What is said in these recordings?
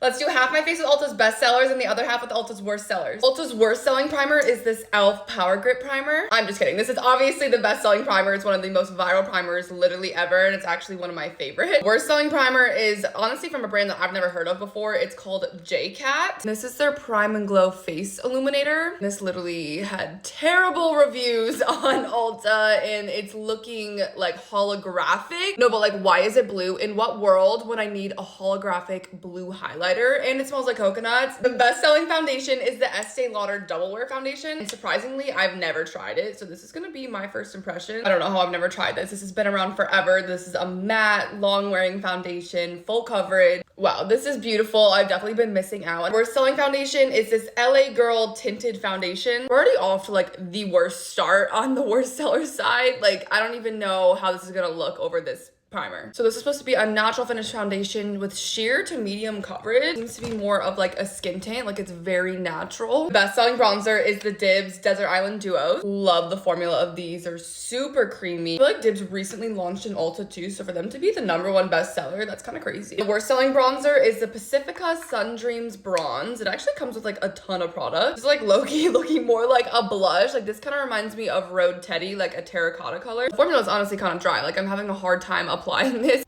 Let's do half my face with Ulta's best sellers and the other half with Ulta's worst sellers. Ulta's worst selling primer is this e.l.f. Power Grip Primer. I'm just kidding. This is obviously the best selling primer. It's one of the most viral primers literally ever, and it's actually one of my favorite. Worst selling primer is honestly from a brand that I've never heard of before. It's called J-Cat. This is their Prime and Glow Face Illuminator. This literally had terrible reviews on Ulta, and it's looking like holographic. No, but like, why is it blue? In what world would I need a holographic blue highlighter? And it smells like coconuts. The best selling foundation is the Estee Lauder Double Wear Foundation. And surprisingly, I've never tried it, so this is gonna be my first impression. I don't know how I've never tried this. This has been around forever. This is a matte, long-wearing foundation, full coverage. Wow, this is beautiful. I've definitely been missing out. Worst selling foundation is this LA Girl Tinted Foundation. We're already off to like the worst start on the worst seller side. Like, I don't even know how this is gonna look over this primer. So this is supposed to be a natural finish foundation with sheer to medium coverage. Seems to be more of like a skin tint, like it's very natural. Best selling bronzer is the Dibs Desert Island Duos. Love the formula of these. They're super creamy. I feel like Dibs recently launched in Ulta too, so for them to be the #1 bestseller, that's kind of crazy. The worst selling bronzer is the Pacifica Sun Dreams Bronze. It actually comes with like a ton of products. It's like low-key looking more like a blush. Like this kind of reminds me of Road Teddy, like a terracotta color. The formula is honestly kind of dry. Like I'm having a hard time applying this.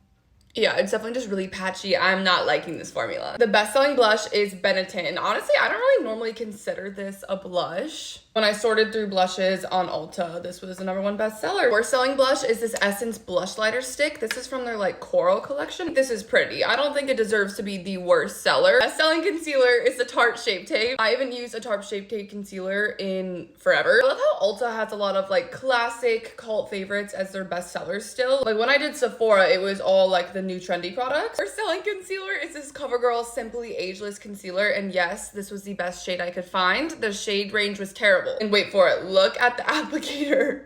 Yeah, it's definitely just really patchy. I'm not liking this formula. The best-selling blush is Benetton. Honestly, I don't really normally consider this a blush. When I sorted through blushes on Ulta, this was the #1 bestseller. Worst selling blush is this Essence Blush Lighter Stick. This is from their like coral collection. This is pretty. I don't think it deserves to be the worst seller. Best selling concealer is the Tarte Shape Tape. I haven't used a Tarte Shape Tape concealer in forever. I love how Ulta has a lot of like classic cult favorites as their best sellers still. Like when I did Sephora, it was all like the new trendy products. Worst selling concealer is this CoverGirl Simply Ageless Concealer. And yes, this was the best shade I could find. The shade range was terrible. And wait for it, look at the applicator.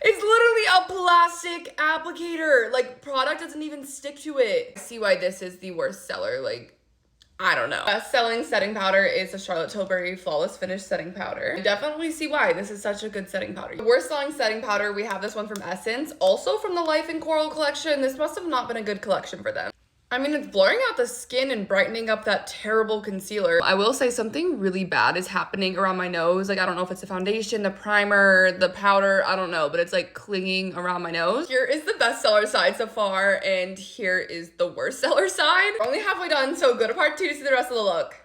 It's literally a plastic applicator. Like, product doesn't even stick to it. I see why this is the worst seller. Like, I don't know. Best selling setting powder is the Charlotte Tilbury Flawless Finish Setting Powder. I definitely see why this is such a good setting powder. The worst selling setting powder, we have this one from Essence, also from the Life in Coral collection. This must have not been a good collection for them. I mean, it's blurring out the skin and brightening up that terrible concealer. I will say something really bad is happening around my nose. Like, I don't know if it's the foundation, the primer, the powder, I don't know, but it's like clinging around my nose. Here is the bestseller side so far, and here is the worst seller side. We're only halfway done, so go to part 2 to see the rest of the look.